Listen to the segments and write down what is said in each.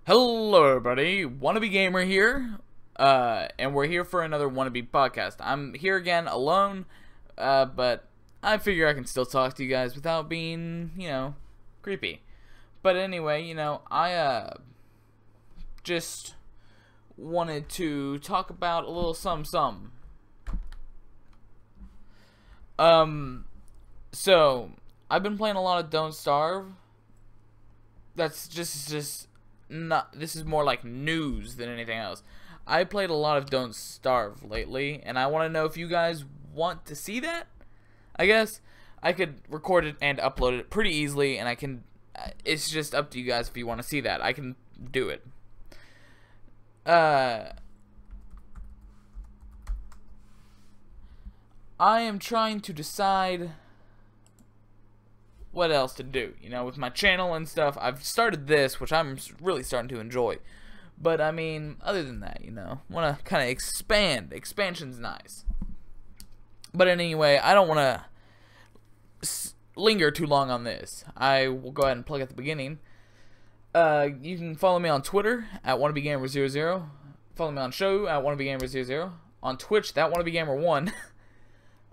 Hello everybody, WannaBeGamer here, and we're here for another WannaBePodcast. I'm here again alone, but I figure I can still talk to you guys without being, creepy. But anyway, I, just wanted to talk about a little something. So, I've been playing a lot of Don't Starve. That's just not, this is more like news than anything else. I played a lot of Don't Starve lately, and I want to know if you guys want to see that. I guess I could record it and upload it pretty easily, and I can, it's just up to you guys if you want to see that. I can do it. I am trying to decide what else to do, with my channel and stuff. I've started this, which I'm really starting to enjoy, but I mean, other than that, want to kind of expand. Expansion's nice, but anyway, I don't want to linger too long on this. I will go ahead and plug at the beginning. You can follow me on Twitter at WannaBeGamer00, follow me on show at WannaBeGamer00, on Twitch that WannaBeGamer1.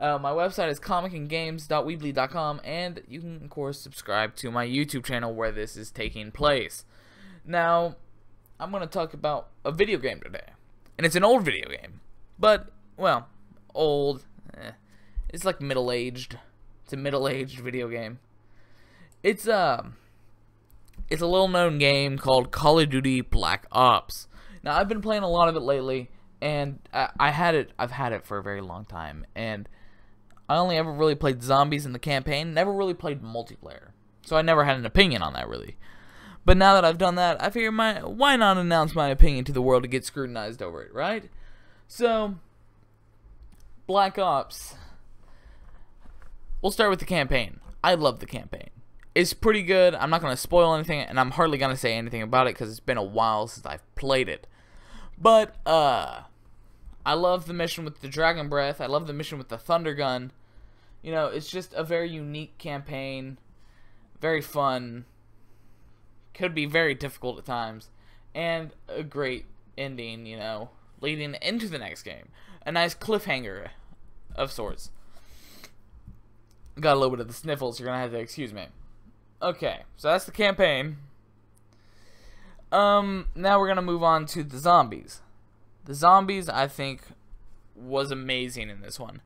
My website is comicandgames.weebly.com, and you can, of course, subscribe to my YouTube channel where this is taking place. Now, I'm going to talk about a video game today. And it's an old video game. But, well, old. It's like middle-aged. It's a middle-aged video game. It's a little-known game called Call of Duty Black Ops. Now, I've been playing a lot of it lately, and I've had it for a very long time, and I only ever really played zombies in the campaign, never really played multiplayer. So I never had an opinion on that, really. But now that I've done that, I figure why not announce my opinion to the world to get scrutinized over it, right? So, Black Ops. We'll start with the campaign. I love the campaign. It's pretty good. I'm not going to spoil anything, and I'm hardly going to say anything about it because it's been a while since I've played it. But, I love the mission with the Dragon Breath. I love the mission with the Thunder Gun. It's just a very unique campaign. Very fun. Could be very difficult at times. And a great ending, leading into the next game. A nice cliffhanger of sorts. Got a little bit of the sniffles. You're going to have to excuse me. Okay, so that's the campaign. Now we're going to move on to the zombies. The zombies, I think, was amazing in this one.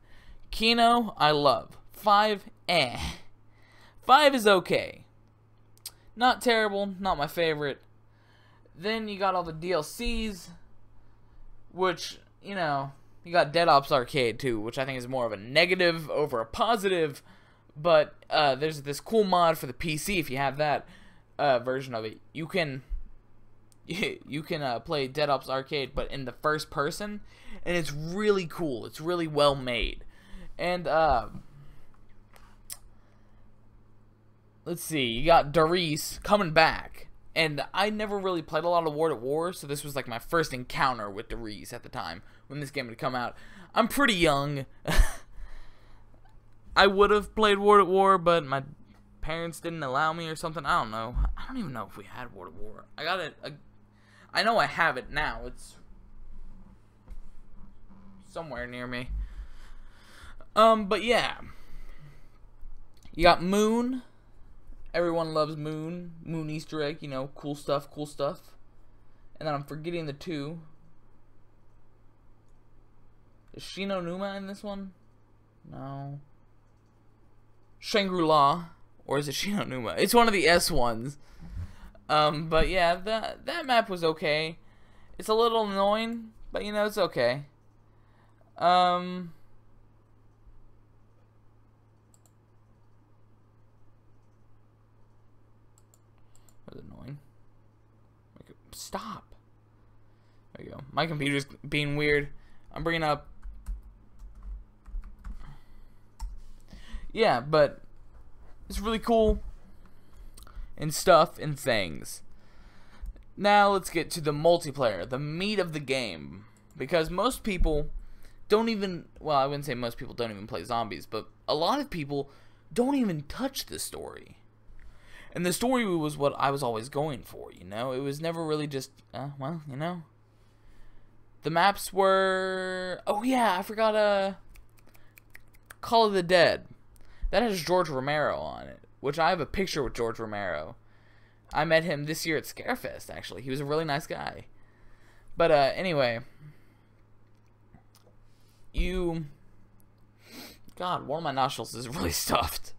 Kino, I love. 5, 5 is okay. Not terrible, not my favorite. Then you got all the DLCs, which, you got Dead Ops Arcade too, which I think is more of a negative over a positive. But there's this cool mod for the PC if you have that version of it. You can play Dead Ops Arcade, but in the first person, and it's really cool. It's really well made. And let's see, you got Darius coming back, and I never really played a lot of War at War, so this was like my first encounter with Darius at the time when this game had come out. I'm pretty young. I would have played War at War, but my parents didn't allow me or something. I don't know. I don't even know if we had War at War. I got it. I know I have it now. It's somewhere near me. But yeah. You got Moon. Everyone loves Moon. Moon Easter egg, cool stuff, cool stuff. And then I'm forgetting the two. Is Shino Numa in this one? No. Shangri-La. Or is it Shino Numa? It's one of the S ones. But yeah, that map was okay. It's a little annoying, but it's okay. Was annoying. Stop. There you go. My computer's being weird. I'm bringing up. Yeah, but it's really cool. And stuff and things. Now let's get to the multiplayer, the meat of the game. Because most people don't even, well, I wouldn't say most people don't even play zombies, but a lot of people don't even touch the story. And the story was what I was always going for, you know? It was never really just, well, you know. The maps were... Oh, yeah, I forgot, Call of the Dead. That has George Romero on it, which I have a picture with George Romero. I met him this year at Scarefest, actually. He was a really nice guy. But, anyway. God, one of my nostrils is really stuffed.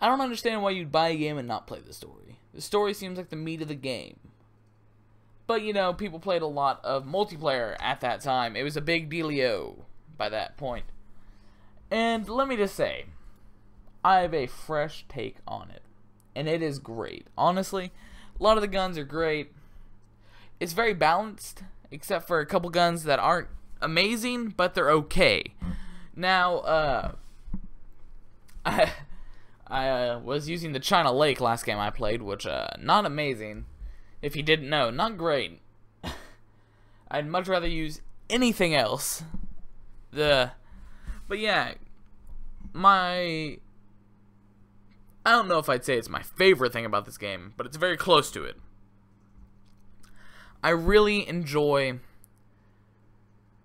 I don't understand why you'd buy a game and not play the story. The story seems like the meat of the game. But, you know, people played a lot of multiplayer at that time. It was a big dealio by that point. And let me just say, I have a fresh take on it. And it is great. Honestly, a lot of the guns are great. It's very balanced, except for a couple guns that aren't amazing, but they're okay. Now, I was using the China Lake last game I played, which, not amazing. If you didn't know, not great. I'd much rather use anything else. But yeah, I don't know if I'd say it's my favorite thing about this game, but it's very close to it. I really enjoy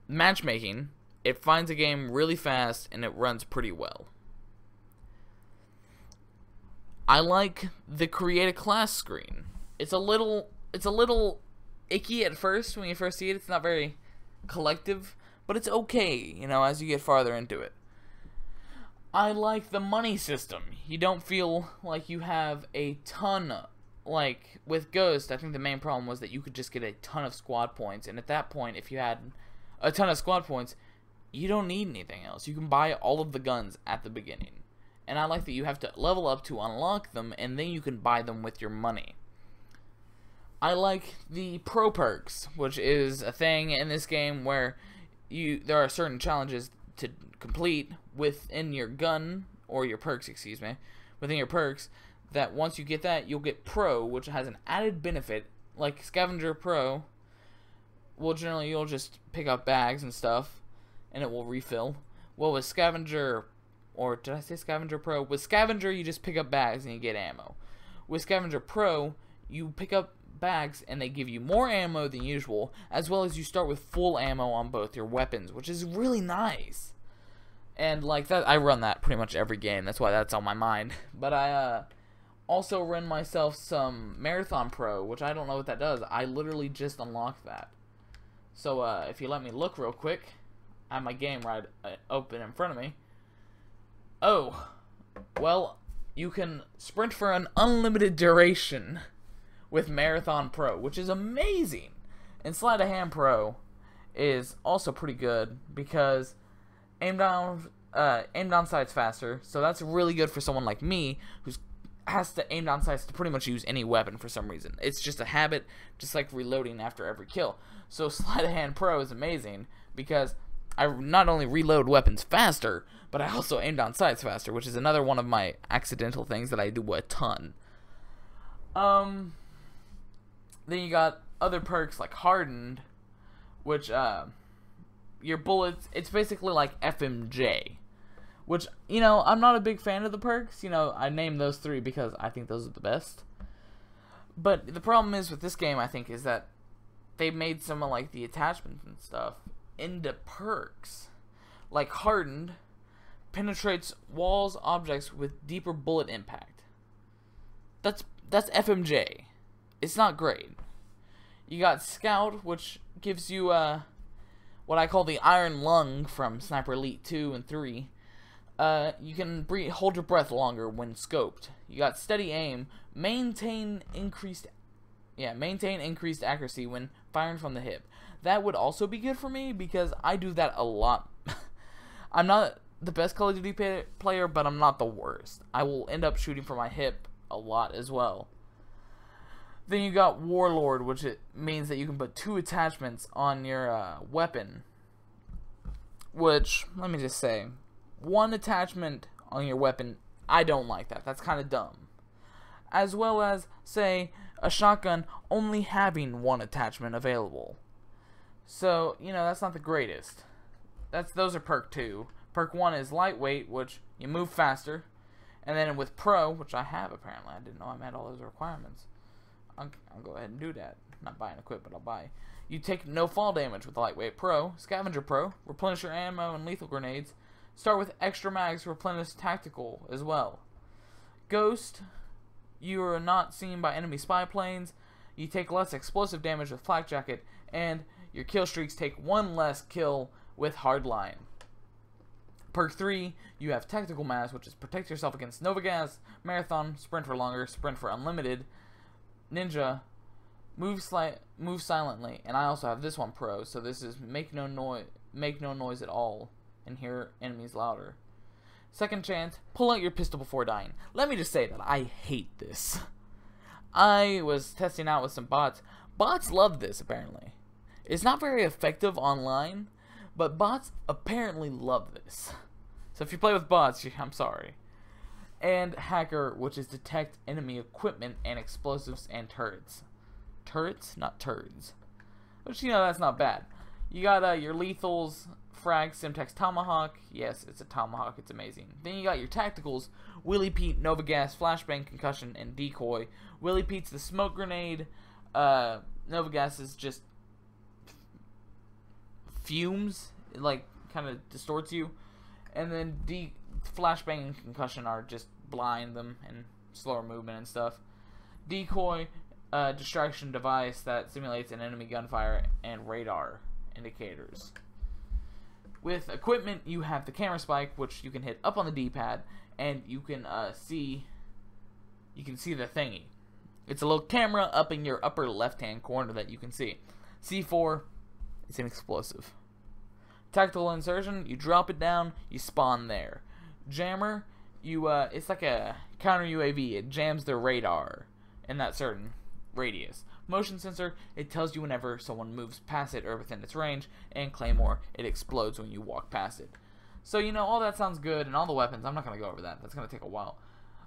matchmaking. It finds a game really fast, and it runs pretty well. I like the create a class screen. It's a little icky at first when you first see it. It's not very collective, but it's okay, you know, as you get farther into it. I like the money system. You don't feel like you have a ton, like with Ghost. I think the main problem was that you could just get a ton of squad points, and at that point, if you had a ton of squad points, you don't need anything else. You can buy all of the guns at the beginning. And I like that you have to level up to unlock them, and then you can buy them with your money. I like the pro perks, which is a thing in this game where there are certain challenges to complete within your gun, or your perks, excuse me, within your perks, that once you get that, you'll get pro, which has an added benefit, like Scavenger Pro. Well, generally, you'll just pick up bags and stuff, and it will refill. Well, with Scavenger... Or did I say Scavenger Pro? With Scavenger, you just pick up bags and you get ammo. With Scavenger Pro, you pick up bags and they give you more ammo than usual, as well as you start with full ammo on both your weapons, which is really nice. And like that, I run that pretty much every game. That's why that's on my mind. But I also run myself some Marathon Pro, which I don't know what that does. I literally just unlocked that. So if you let me look real quick, I have my game right open in front of me. Oh, well, you can sprint for an unlimited duration with Marathon Pro, which is amazing. And Sleight of Hand Pro is also pretty good because aim down sights faster. So that's really good for someone like me who has to aim down sights to pretty much use any weapon for some reason. It's just a habit, just like reloading after every kill. So Sleight of Hand Pro is amazing because I not only reload weapons faster, but I also aim down sights faster, which is another one of my accidental things that I do a ton. Then you got other perks like Hardened, which, your bullets, it's basically like FMJ. Which, you know, I'm not a big fan of the perks. You know, I named those three because I think those are the best. But the problem is with this game, I think, is that they made some of, like, the attachments and stuff into perks. Like Hardened penetrates walls, objects with deeper bullet impact. That's FMJ. It's not great. You got Scout, which gives you what I call the Iron Lung from Sniper Elite 2 and 3. You can hold your breath longer when scoped. You got Steady Aim, maintain increased accuracy when firing from the hip. That would also be good for me because I do that a lot. I'm not the best Call of Duty player, but I'm not the worst. I will end up shooting from my hip a lot as well. Then you got Warlord, which it means that you can put 2 attachments on your weapon. Which, let me just say, 1 attachment on your weapon, I don't like that. That's kind of dumb. As well as, say, a shotgun only having 1 attachment available. So, you know, that's not the greatest. Those are perk 2. Perk 1 is lightweight, which you move faster. And then with Pro, which I have apparently, I didn't know I met all those requirements. I'll go ahead and do that. Not buy and equip, but I'll buy. You take no fall damage with Lightweight Pro. Scavenger Pro, replenish your ammo and lethal grenades. Start with extra mags, replenish tactical as well. Ghost, you are not seen by enemy spy planes. You take less explosive damage with Flak Jacket, and your kill streaks take one less kill with Hardline. Perk 3, you have Tactical Mass, which is protect yourself against Nova Gas, Marathon, Sprint for longer, Sprint for unlimited, Ninja, move silently, and I also have this one Pro, so this is make no noise at all, and hear enemies louder. Second chance, pull out your pistol before dying. Let me just say that I hate this. I was testing out with some bots. Bots love this, apparently. It's not very effective online, but bots apparently love this. So if you play with bots, I'm sorry. And Hacker, which is detect enemy equipment and explosives and turrets. Turrets? Not turds. Which, you know, that's not bad. You got your lethals, Frag, Simtex, Tomahawk. Yes, it's a Tomahawk. It's amazing. Then you got your tacticals, Willy Pete, Nova Gas, Flashbang, Concussion, and Decoy. Willy Pete's the smoke grenade. Nova Gas is just fumes. It, like, kind of distorts you. And then Flashbang and Concussion are just blind them and slower movement and stuff. Decoy, distraction device that simulates an enemy gunfire, and radar indicators. With equipment, you have the camera spike, which you can hit up on the D-pad, and you can see the thingy. It's a little camera up in your upper left-hand corner that you can see. C4, it's an explosive. Tactical insertion, you drop it down, you spawn there. Jammer, it's like a counter UAV. It jams their radar in that certain radius. Motion sensor, it tells you whenever someone moves past it or within its range. And Claymore, it explodes when you walk past it. So, you know, all that sounds good, and all the weapons, I'm not going to go over that. That's going to take a while.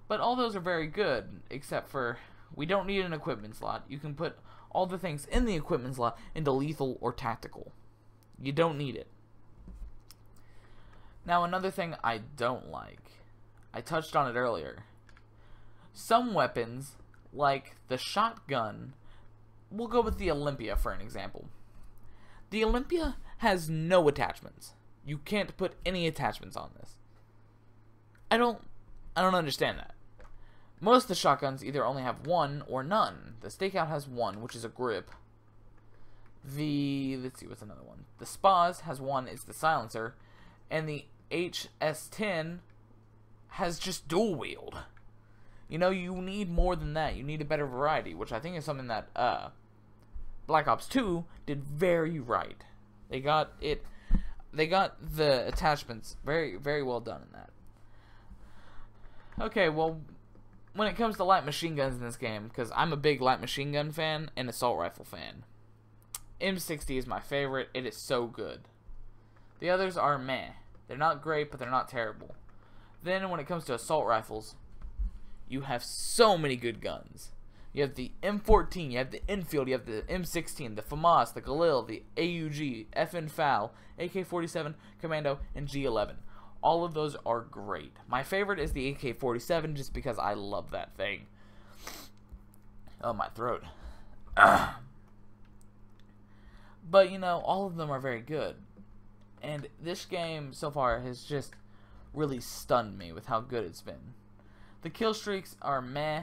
But all those are very good, except for we don't need an equipment slot. You can put all the things in the equipment slot into lethal or tactical. You don't need it. Now, another thing I don't like, I touched on it earlier. Some weapons, like the shotgun, we'll go with the Olympia for an example. The Olympia has no attachments. You can't put any attachments on this. I don't understand that. Most of the shotguns either only have one or none. The Stakeout has one, which is a grip. Let's see, what's another one? The Spas has one, it's the silencer. And the HS-10 has just dual wield. You know, you need more than that. You need a better variety, which I think is something that Black Ops 2 did very right. They got the attachments very, very well done in that. Okay, well, when it comes to light machine guns in this game, because I'm a big light machine gun fan and assault rifle fan, M60 is my favorite. It is so good. The others are meh. They're not great, but they're not terrible. Then when it comes to assault rifles, you have so many good guns. You have the M14, you have the Enfield, you have the M16, the FAMAS, the Galil, the AUG, FN FAL, AK-47, Commando, and G11. All of those are great. My favorite is the AK-47 just because I love that thing. Oh, my throat. But, you know, all of them are very good. And this game so far has just really stunned me with how good it's been. The kill streaks are meh.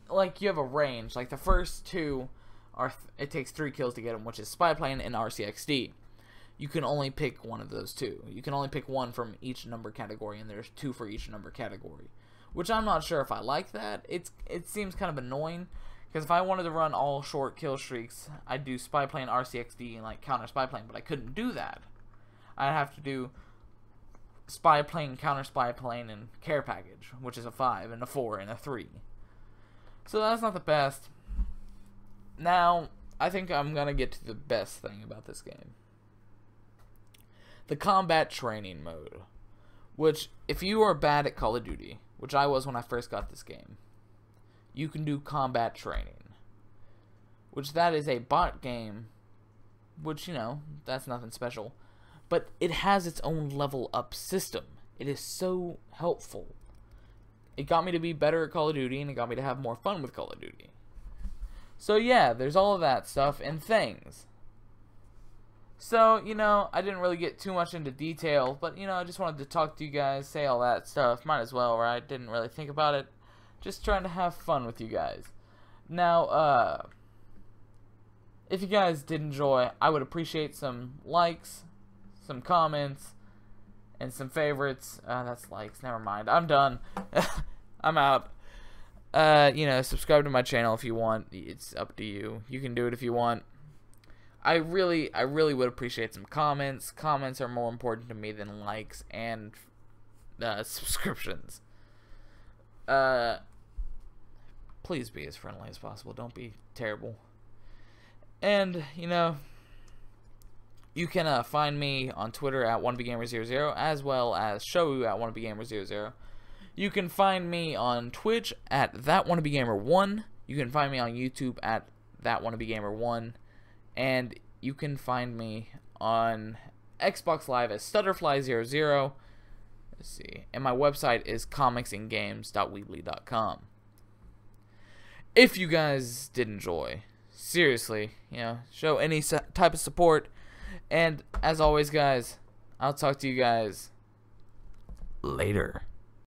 Like, you have a range. Like, the first two are, it takes 3 kills to get them, which is Spy Plane and RCXD. You can only pick one of those two. You can only pick one from each number category, and there's 2 for each number category. Which I'm not sure if I like that. It seems kind of annoying, because if I wanted to run all short kill streaks, I'd do Spy Plane, RCXD, and like counter Spy Plane, but I couldn't do that. I'd have to do Spy Plane, counter Spy Plane, and Care Package, which is a 5, and a 4, and a 3. So that's not the best. Now, I think I'm going to get to the best thing about this game. The combat training mode. Which, if you are bad at Call of Duty, which I was when I first got this game, you can do combat training. Which that is a bot game, which, you know, that's nothing special. But it has its own level up system. It is so helpful. it got me to be better at Call of Duty, and it got me to have more fun with Call of Duty. So yeah, there's all of that stuff and things. So, you know, I didn't really get too much into detail, but, you know, I just wanted to talk to you guys, say all that stuff. Might as well, right? Didn't really think about it. Just trying to have fun with you guys. Now, if you guys did enjoy, I would appreciate some likes, some comments, and some favorites. That's likes, never mind. I'm done. I'm out. You know, subscribe to my channel if you want. It's up to you. You can do it if you want. I really would appreciate some comments. Comments are more important to me than likes and subscriptions. Please be as friendly as possible. Don't be terrible. And, you know, you can find me on Twitter at WannaBeGamer00, as well as Showu at WannaBeGamer00. You can find me on Twitch at ThatWannaBeGamer1. You can find me on YouTube at ThatWannaBeGamer1. And you can find me on Xbox Live as Stutterfly00. Let's see. And my website is comicsandgames.weebly.com. If you guys did enjoy, seriously, you know, show any type of support. And as always, guys, I'll talk to you guys later.